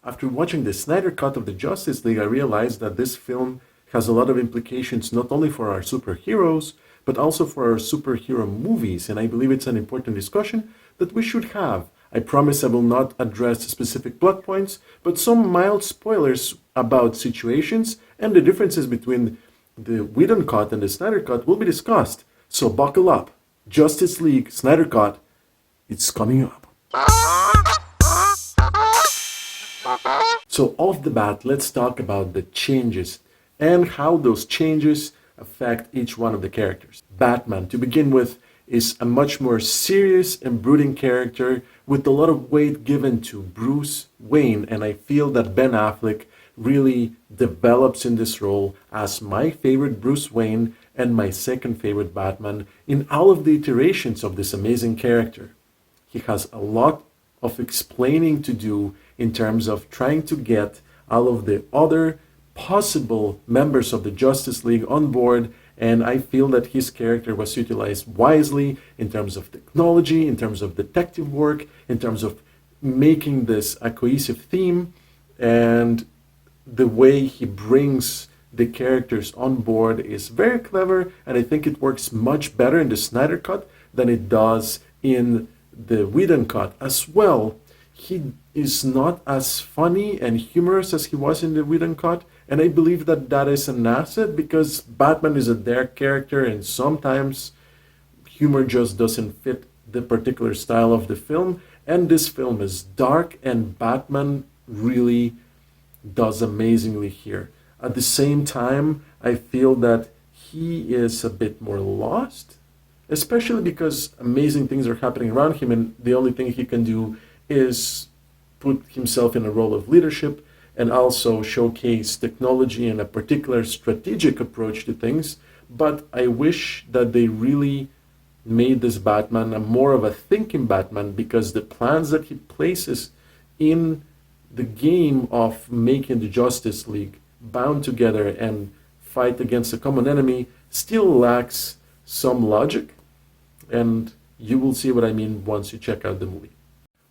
After watching the Snyder Cut of the Justice League, I realized that this film has a lot of implications not only for our superheroes, but also for our superhero movies, and I believe it's an important discussion that we should have. I promise I will not address specific plot points, but some mild spoilers about situations and the differences between the Whedon Cut and the Snyder Cut will be discussed. So buckle up. Justice League Snyder Cut, it's coming up. So off the bat, let's talk about the changes and how those changes affect each one of the characters. Batman, to begin with, is a much more serious and brooding character with a lot of weight given to Bruce Wayne, and I feel that Ben Affleck really develops in this role as my favorite Bruce Wayne and my second favorite Batman in all of the iterations of this amazing character. He has a lot of explaining to do in terms of trying to get all of the other possible members of the Justice League on board, and I feel that his character was utilized wisely in terms of technology, in terms of detective work, in terms of making this a cohesive theme, and the way he brings the characters on board is very clever, and I think it works much better in the Snyder Cut than it does in the Whedon Cut as well. He is not as funny and humorous as he was in the Whedon Cut, and I believe that that is an asset because Batman is a dark character and sometimes humor just doesn't fit the particular style of the film, and this film is dark and Batman really does amazingly here. At the same time, I feel that he is a bit more lost, especially because amazing things are happening around him and the only thing he can do is put himself in a role of leadership and also showcase technology and a particular strategic approach to things. But I wish that they really made this Batman a more of a thinking Batman, because the plans that he places in the game of making the Justice League bound together and fight against a common enemy still lacks some logic, and you will see what I mean once you check out the movie.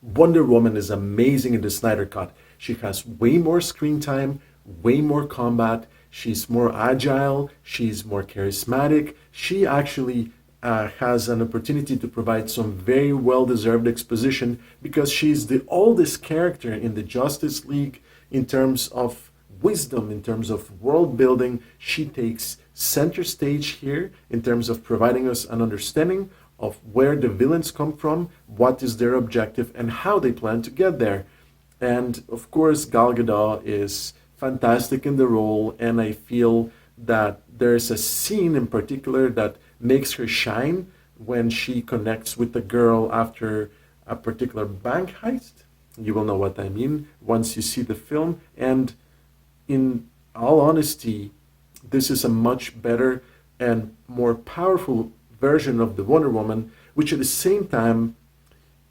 Wonder Woman is amazing in the Snyder Cut. She has way more screen time, way more combat, she's more agile, she's more charismatic. She actually has an opportunity to provide some very well-deserved exposition because she's the oldest character in the Justice League in terms of wisdom, in terms of world building. She takes center stage here in terms of providing us an understanding of where the villains come from, what is their objective, and how they plan to get there. And of course, Gal Gadot is fantastic in the role, and I feel that there's a scene in particular that makes her shine when she connects with the girl after a particular bank heist. You will know what I mean once you see the film. And in all honesty, this is a much better and more powerful version of the Wonder Woman, which at the same time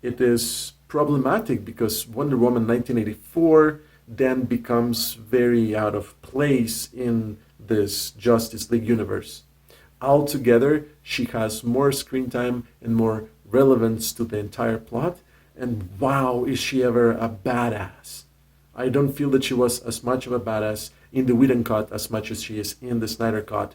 it is problematic because Wonder Woman 1984 then becomes very out of place in this Justice League universe. Altogether, she has more screen time and more relevance to the entire plot, and wow, is she ever a badass. I don't feel that she was as much of a badass in the Whedon Cut as much as she is in the Snyder Cut,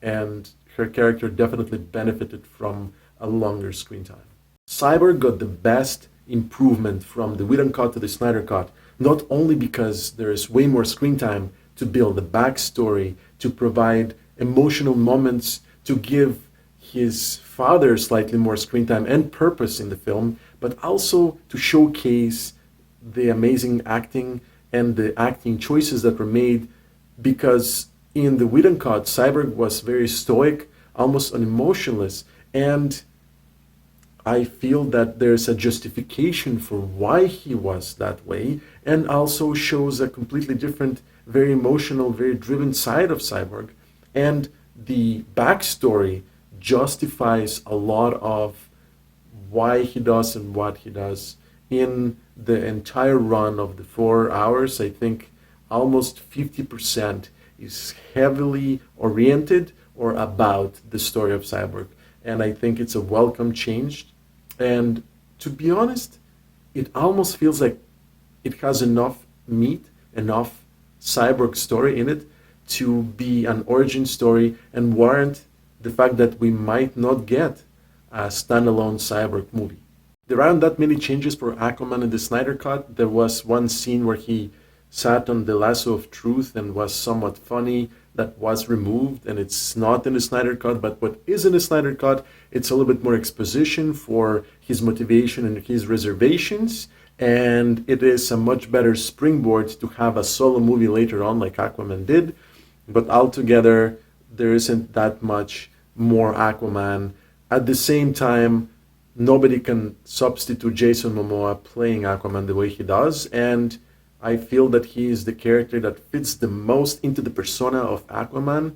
and her character definitely benefited from a longer screen time. Cyborg got the best improvement from the Whedon Cut to the Snyder Cut, not only because there is way more screen time to build a backstory, to provide emotional moments, to give his father slightly more screen time and purpose in the film, but also to showcase the amazing acting and the acting choices that were made, because in the Whedon Cut, Cyborg was very stoic, almost unemotionless, and I feel that there's a justification for why he was that way, and also shows a completely different, very emotional, very driven side of Cyborg. And the backstory justifies a lot of why he does and what he does in the entire run of the 4 hours. I think almost 50% is heavily oriented or about the story of Cyborg. And I think it's a welcome change. And to be honest, it almost feels like it has enough meat, enough Cyborg story in it to be an origin story and warrant the fact that we might not get a standalone Cyborg movie. There aren't that many changes for Aquaman in the Snyder Cut. There was one scene where he sat on the lasso of truth and was somewhat funny that was removed, and it's not in the Snyder Cut, but what is in the Snyder Cut, it's a little bit more exposition for his motivation and his reservations, and it is a much better springboard to have a solo movie later on like Aquaman did, but altogether there isn't that much more Aquaman. At the same time, nobody can substitute Jason Momoa playing Aquaman the way he does, and I feel that he is the character that fits the most into the persona of Aquaman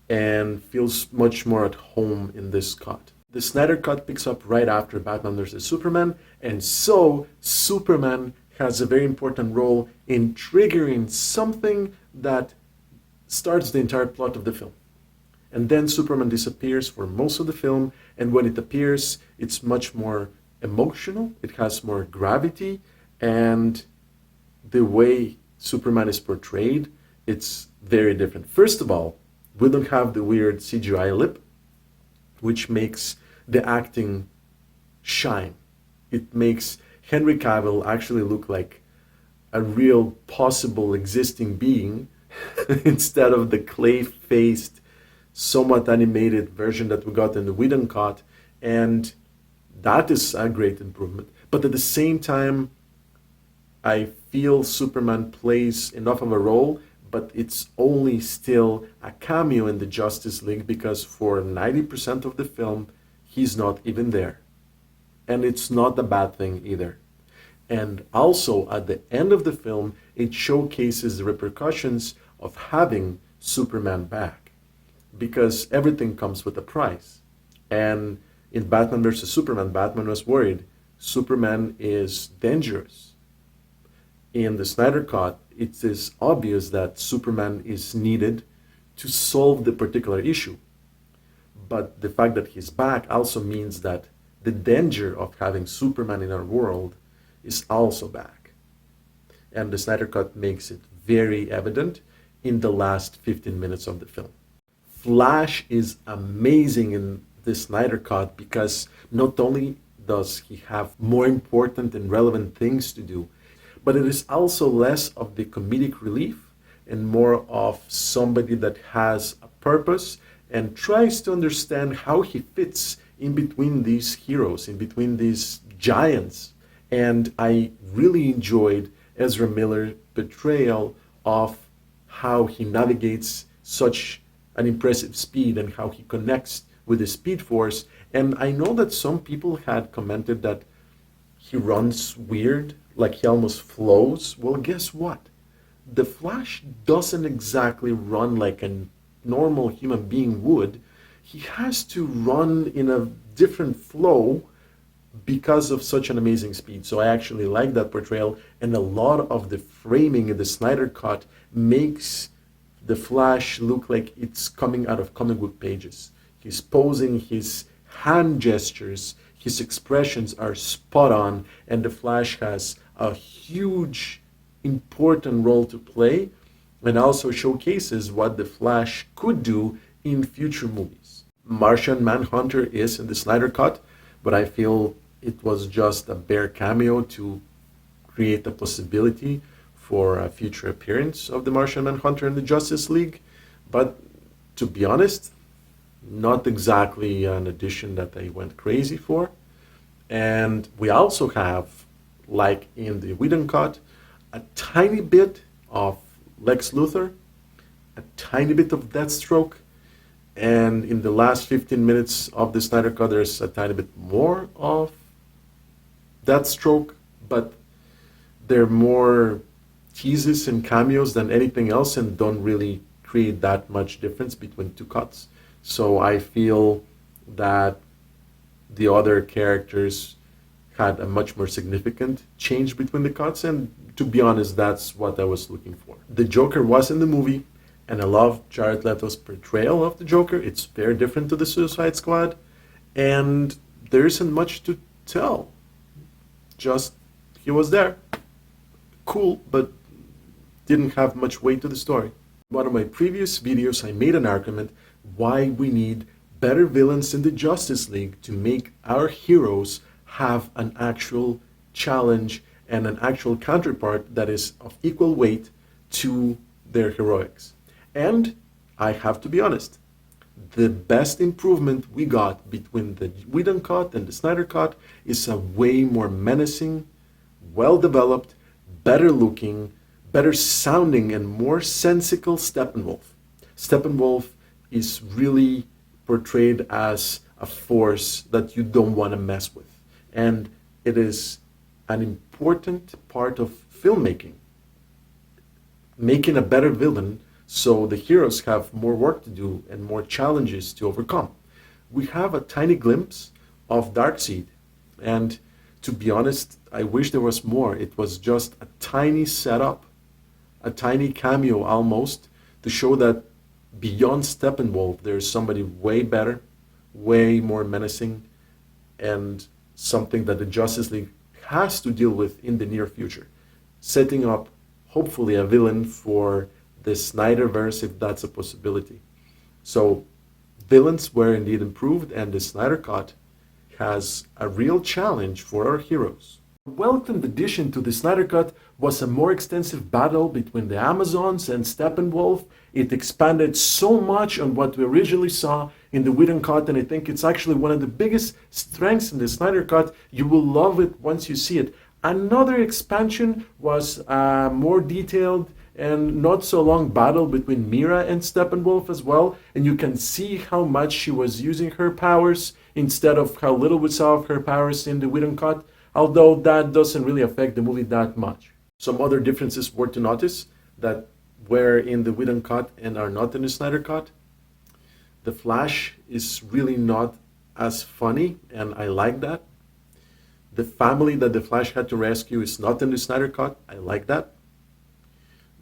and feels much more at home in this cut. The Snyder Cut picks up right after Batman vs. Superman, and so Superman has a very important role in triggering something that starts the entire plot of the film. And then Superman disappears for most of the film, and when it appears, it's much more emotional, it has more gravity, and the way Superman is portrayed, it's very different. First of all, we don't have the weird CGI lip, which makes the acting shine. It makes Henry Cavill actually look like a real possible existing being instead of the clay-faced, somewhat animated version that we got in the Whedon cut, and that is a great improvement. But at the same time, I feel Superman plays enough of a role, but it's only still a cameo in the Justice League because for 90% of the film, he's not even there. And it's not a bad thing either. And also, at the end of the film, it showcases the repercussions of having Superman back, because everything comes with a price. And in Batman vs. Superman, Batman was worried Superman is dangerous. In the Snyder Cut, it is obvious that Superman is needed to solve the particular issue. But the fact that he's back also means that the danger of having Superman in our world is also back. And the Snyder Cut makes it very evident in the last 15 minutes of the film. Flash is amazing in the Snyder Cut because not only does he have more important and relevant things to do, but it is also less of the comedic relief and more of somebody that has a purpose and tries to understand how he fits in between these heroes, in between these giants. And I really enjoyed Ezra Miller's portrayal of how he navigates such an impressive speed and how he connects with the Speed Force. And I know that some people had commented that he runs weird, like he almost flows. Well, guess what? The Flash doesn't exactly run like a normal human being would. He has to run in a different flow because of such an amazing speed. So I actually like that portrayal, and a lot of the framing in the Snyder Cut makes the Flash look like it's coming out of comic book pages. He's posing, his hand gestures, his expressions are spot on, and the Flash has a huge, important role to play, and also showcases what the Flash could do in future movies. Martian Manhunter is in the Snyder Cut, but I feel it was just a bare cameo to create a possibility for a future appearance of the Martian Manhunter in the Justice League. But to be honest, not exactly an addition that I went crazy for. And we also have, like in the Whedon cut, a tiny bit of Lex Luthor, a tiny bit of Deathstroke, and in the last 15 minutes of the Snyder Cut, there's a tiny bit more of Deathstroke, but they're more teases and cameos than anything else and don't really create that much difference between two cuts. So I feel that the other characters had a much more significant change between the cuts, and to be honest, that's what I was looking for. The Joker was in the movie, and I love Jared Leto's portrayal of the Joker. It's very different to the Suicide Squad, and there isn't much to tell. Just, he was there. Cool, but didn't have much weight to the story. In one of my previous videos, I made an argument why we need better villains in the Justice League to make our heroes have an actual challenge and an actual counterpart that is of equal weight to their heroics. And I have to be honest, the best improvement we got between the Whedon Cut and the Snyder Cut is a way more menacing, well-developed, better looking, better sounding, and more sensical Steppenwolf. Steppenwolf is really portrayed as a force that you don't want to mess with. And it is an important part of filmmaking. Making a better villain so the heroes have more work to do and more challenges to overcome. We have a tiny glimpse of Darkseid, and to be honest, I wish there was more. It was just a tiny setup, a tiny cameo almost, to show that beyond Steppenwolf, there's somebody way better, way more menacing, and something that the Justice League has to deal with in the near future. Setting up, hopefully, a villain for the Snyderverse, if that's a possibility. So, villains were indeed improved, and the Snyder Cut has a real challenge for our heroes. A welcomed addition to the Snyder Cut was a more extensive battle between the Amazons and Steppenwolf. It expanded so much on what we originally saw in the Whedon Cut, and I think it's actually one of the biggest strengths in the Snyder Cut. You will love it once you see it. Another expansion was more detailed and not so long battle between Mira and Steppenwolf as well, and you can see how much she was using her powers instead of how little we saw of her powers in the Whedon Cut, although that doesn't really affect the movie that much. Some other differences were to notice that were in the Whedon Cut and are not in the Snyder Cut. The Flash is really not as funny, and I like that. The family that the Flash had to rescue is not in the Snyder Cut. I like that.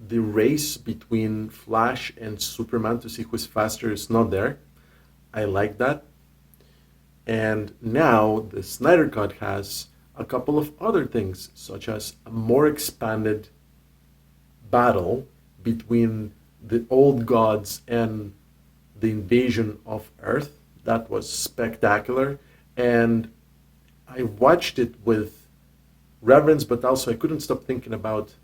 The race between Flash and Superman to see who is faster is not there. I like that. And now the Snyder Cut has a couple of other things, such as a more expanded battle between the old gods and the invasion of Earth. That was spectacular. And I watched it with reverence, but also I couldn't stop thinking about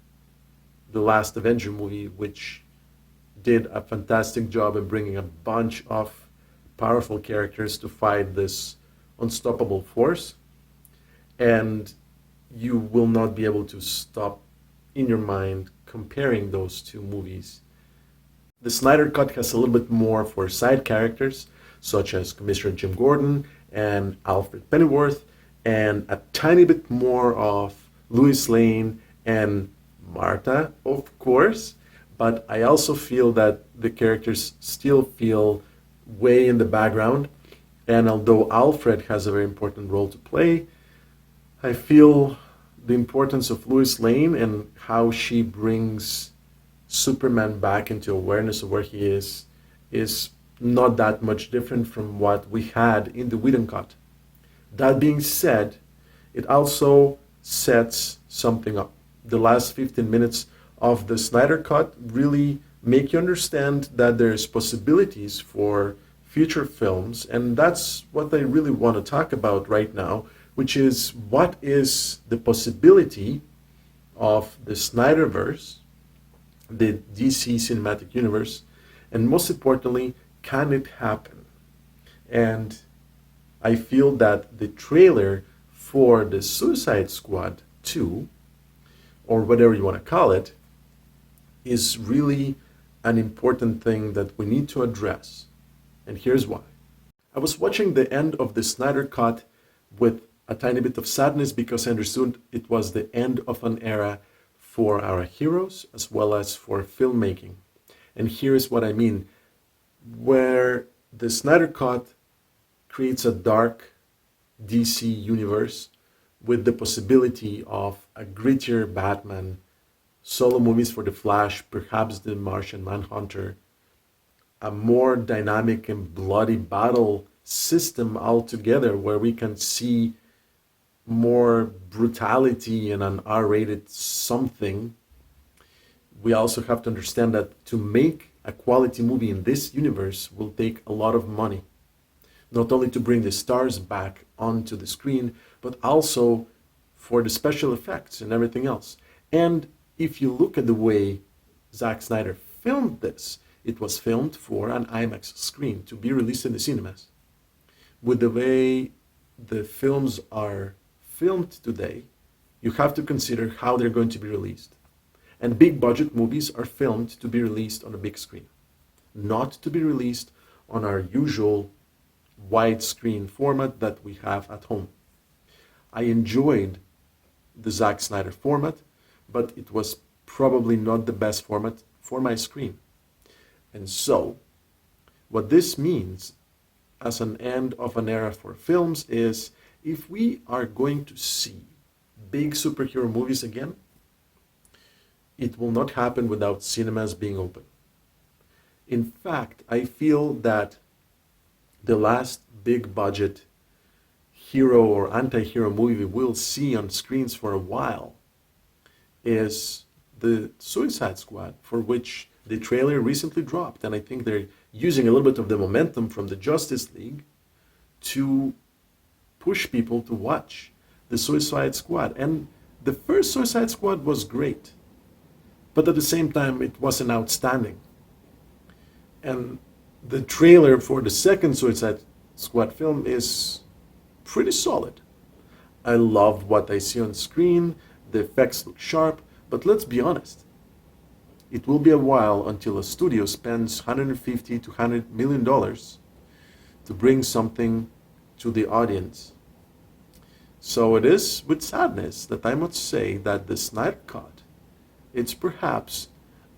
the last Avenger movie, which did a fantastic job in bringing a bunch of powerful characters to fight this unstoppable force. And you will not be able to stop in your mind comparing those two movies. The Snyder Cut has a little bit more for side characters, such as Commissioner Jim Gordon and Alfred Pennyworth, and a tiny bit more of Lois Lane and Martha, of course, but I also feel that the characters still feel way in the background, and although Alfred has a very important role to play, I feel the importance of Lois Lane and how she brings Superman back into awareness of where he is not that much different from what we had in the Whedon Cut. That being said, it also sets something up. The last 15 minutes of the Snyder Cut really make you understand that there's possibilities for future films, and that's what I really want to talk about right now, which is what is the possibility of the Snyderverse, the DC Cinematic Universe, and most importantly, can it happen? And I feel that the trailer for the Suicide Squad 2, or whatever you want to call it, is really an important thing that we need to address. And here's why. I was watching the end of the Snyder Cut with a tiny bit of sadness because I understood it was the end of an era for our heroes as well as for filmmaking. And here's what I mean. Where the Snyder Cut creates a dark DC universe with the possibility of a grittier Batman, solo movies for The Flash, perhaps The Martian Manhunter, a more dynamic and bloody battle system altogether where we can see more brutality and an R-rated something. we also have to understand that to make a quality movie in this universe will take a lot of money. Not only to bring the stars back onto the screen, but also for the special effects and everything else. And if you look at the way Zack Snyder filmed this, it was filmed for an IMAX screen to be released in the cinemas. With the way the films are filmed today, you have to consider how they're going to be released. And big budget movies are filmed to be released on a big screen, not to be released on our usual widescreen format that we have at home. I enjoyed the Zack Snyder format, but it was probably not the best format for my screen. And so, what this means as an end of an era for films is, if we are going to see big superhero movies again, it will not happen without cinemas being open. In fact, I feel that the last big budget hero or anti-hero movie we'll see on screens for a while is the Suicide Squad, for which the trailer recently dropped. And I think they're using a little bit of the momentum from the Justice League to push people to watch the Suicide Squad. And the first Suicide Squad was great, but at the same time, it wasn't outstanding. And the trailer for the second Suicide Squad film is pretty solid. I love what I see on screen, the effects look sharp, but let's be honest. It will be a while until a studio spends $150 to $100 million to bring something to the audience. So it is with sadness that I must say that the Snyder Cut, it's perhaps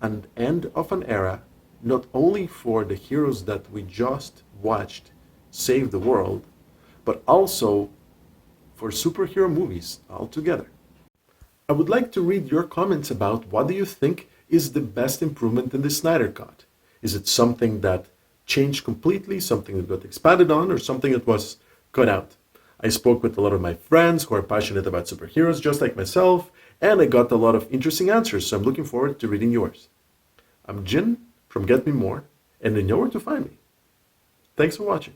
an end of an era, not only for the heroes that we just watched save the world, but also for superhero movies altogether. I would like to read your comments about what do you think is the best improvement in the Snyder Cut. Is it something that changed completely, something that got expanded on, or something that was cut out? I spoke with a lot of my friends who are passionate about superheroes just like myself, and I got a lot of interesting answers, so I'm looking forward to reading yours. I'm Jin from Get Me More, and you know where to find me. Thanks for watching.